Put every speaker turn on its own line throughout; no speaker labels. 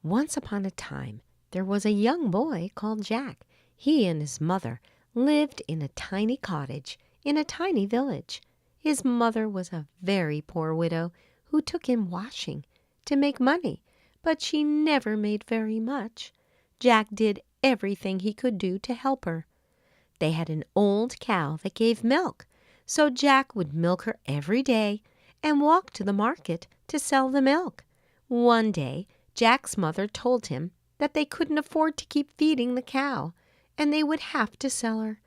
Once upon a time, there was a young boy called Jack. He and his mother lived in a tiny cottage in a tiny village. His mother was a very poor widow who took in washing to make money, but she never made very much. Jack did everything he could do to help her. They had an old cow that gave milk, so Jack would milk her every day and walk to the market to sell the milk. One day, Jack's mother told him that they couldn't afford to keep feeding the cow, and they would have to sell her.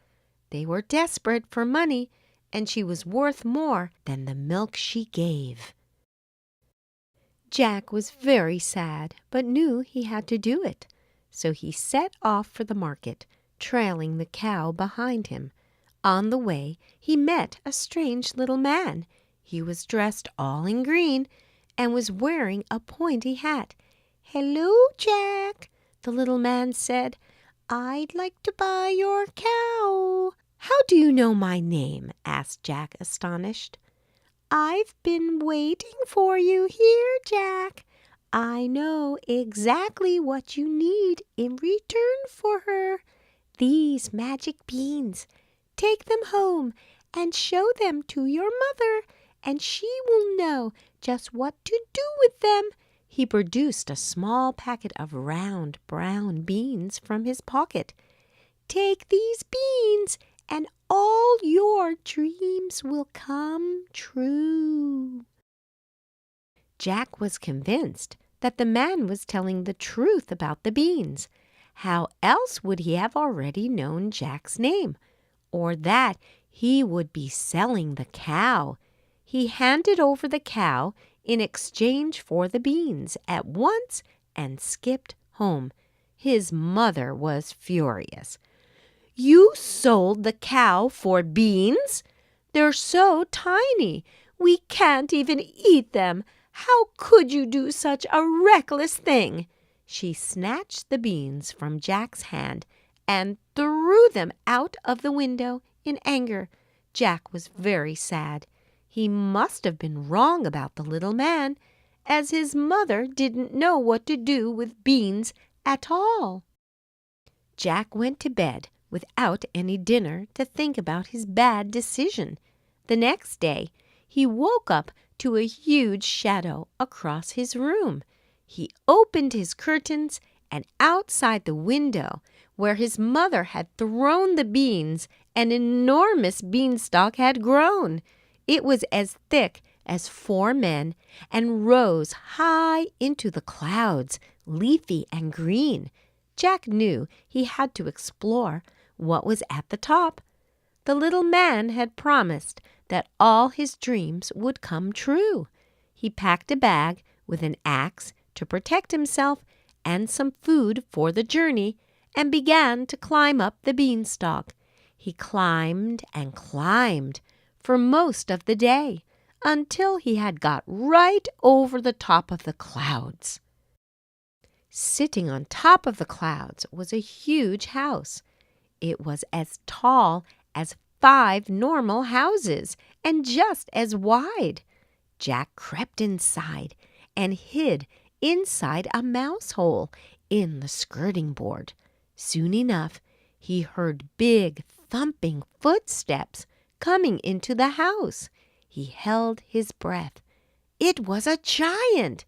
They were desperate for money, and she was worth more than the milk she gave. Jack was very sad, but knew he had to do it. So he set off for the market, trailing the cow behind him. On the way, he met a strange little man. He was dressed all in green and was wearing a pointy hat. "Hello, Jack," the little man said. "I'd like to buy your cow." "How do you know my name?" asked Jack, astonished. "I've been waiting for you here, Jack. I know exactly what you need in return for her. These magic beans. Take them home and show them to your mother, and she will know just what to do with them." He produced a small packet of round brown beans from his pocket. "Take these beans, and all your dreams will come true." Jack was convinced that the man was telling the truth about the beans. How else would he have already known Jack's name, or that he would be selling the cow? He handed over the cow in exchange for the beans at once and skipped home. His mother was furious. "You sold the cow for beans? They're so tiny, we can't even eat them. How could you do such a reckless thing?" She snatched the beans from Jack's hand and threw them out of the window in anger. Jack was very sad. He must have been wrong about the little man, as his mother didn't know what to do with beans at all. Jack went to bed without any dinner to think about his bad decision. The next day, he woke up to a huge shadow across his room. He opened his curtains, and outside the window, where his mother had thrown the beans, an enormous beanstalk had grown. It was as thick as 4 men and rose high into the clouds, leafy and green. Jack knew he had to explore what was at the top. The little man had promised that all his dreams would come true. He packed a bag with an axe to protect himself and some food for the journey and began to climb up the beanstalk. He climbed and climbed for most of the day until he had got right over the top of the clouds. Sitting on top of the clouds was a huge house. It was as tall as 5 normal houses and just as wide. Jack crept inside and hid inside a mouse hole in the skirting board. Soon enough, he heard big thumping footsteps coming into the house. He held his breath. It was a giant.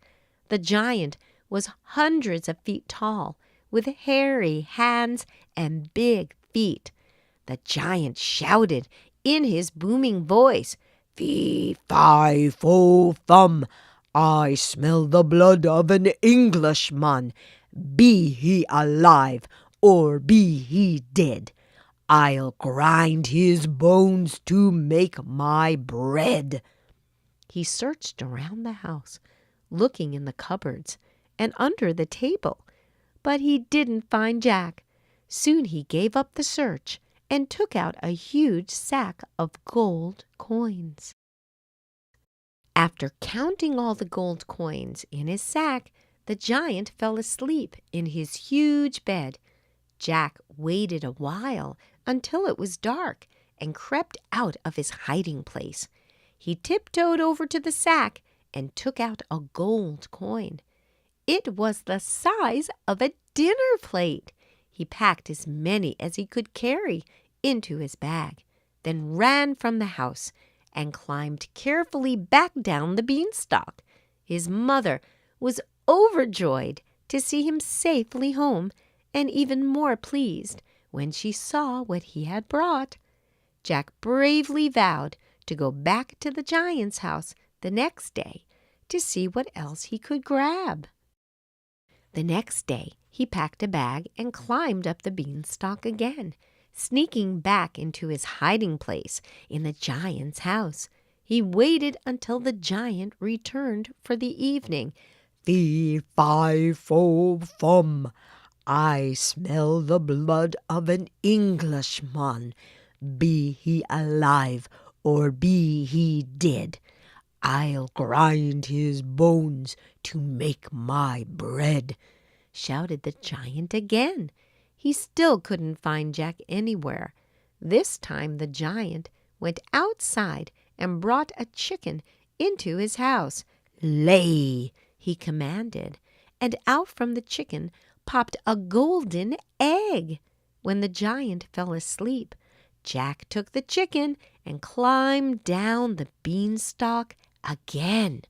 The giant was hundreds of feet tall, with hairy hands and big feet. The giant shouted in his booming voice, "Fee, fi, fo, fum, I smell the blood of an Englishman. Be he alive or be he dead, I'll grind his bones to make my bread." He searched around the house, looking in the cupboards and under the table, but he didn't find Jack. Soon he gave up the search and took out a huge sack of gold coins. After counting all the gold coins in his sack, the giant fell asleep in his huge bed. Jack waited a while until it was dark and crept out of his hiding place. He tiptoed over to the sack and took out a gold coin. It was the size of a dinner plate. He packed as many as he could carry into his bag, then ran from the house and climbed carefully back down the beanstalk. His mother was overjoyed to see him safely home, and even more pleased when she saw what he had brought. Jack bravely vowed to go back to the giant's house the next day to see what else he could grab. The next day he packed a bag and climbed up the beanstalk again, sneaking back into his hiding place in the giant's house. He waited until the giant returned for the evening.
"Fee-fi-fo-fum, I smell the blood of an Englishman. Be he alive or be he dead, I'll grind his bones to make my bread,"
shouted the giant again. He still couldn't find Jack anywhere. This time the giant went outside and brought a chicken into his house. "Lay," he commanded, and out from the chicken popped a golden egg. When the giant fell asleep, Jack took the chicken and climbed down the beanstalk again.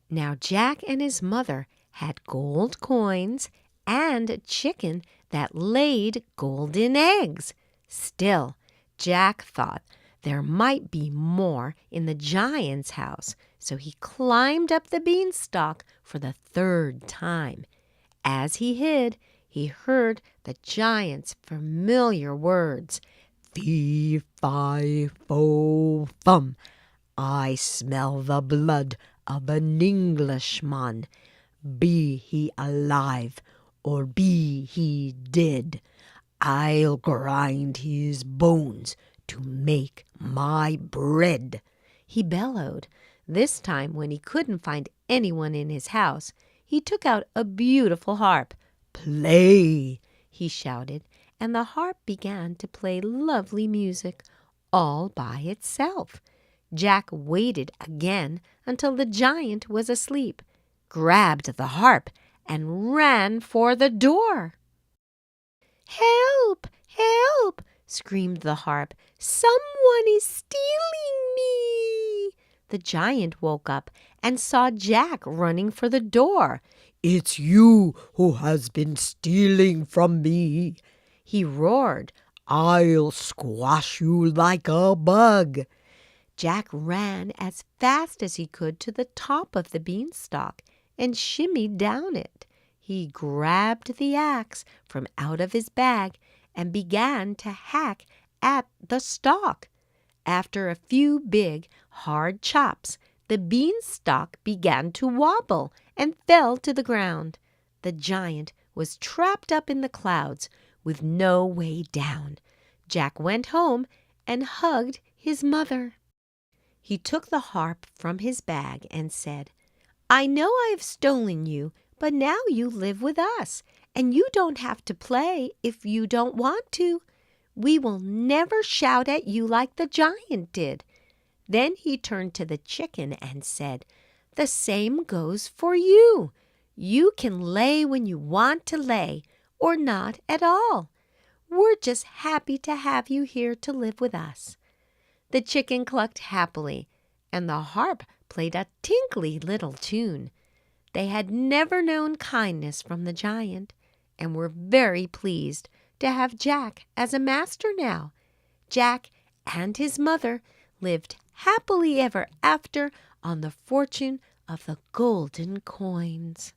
Now Jack and his mother had gold coins and a chicken that laid golden eggs. Still, Jack thought there might be more in the giant's house, so he climbed up the beanstalk for the third time. As he hid, he heard the giant's familiar words.
"Fee-fi-fo-fum, I smell the blood of an Englishman. Be he alive or be he dead, I'll grind his bones to make my bread,"
he bellowed. This time, when he couldn't find anyone in his house, he took out a beautiful harp.
"Play,"
he shouted, and the harp began to play lovely music all by itself. Jack waited again until the giant was asleep, grabbed the harp, and ran for the door. "Help! Help!" screamed the harp. "Someone is stealing me!" The giant woke up and saw Jack running for the door.
"It's you who has been stealing from me,"
he roared.
"I'll squash you like a bug."
Jack ran as fast as he could to the top of the beanstalk and shimmied down it. He grabbed the axe from out of his bag and began to hack at the stalk. After a few big, hard chops, the beanstalk began to wobble and fell to the ground. The giant was trapped up in the clouds with no way down. Jack went home and hugged his mother. He took the harp from his bag and said, "I know I have stolen you, but now you live with us, and you don't have to play if you don't want to. We will never shout at you like the giant did." Then he turned to the chicken and said, "The same goes for you. You can lay when you want to lay, or not at all. We're just happy to have you here to live with us." The chicken clucked happily, and the harp played a tinkly little tune. They had never known kindness from the giant, and were very pleased to have Jack as a master now. Jack and his mother lived happily ever after on the fortune of the golden coins.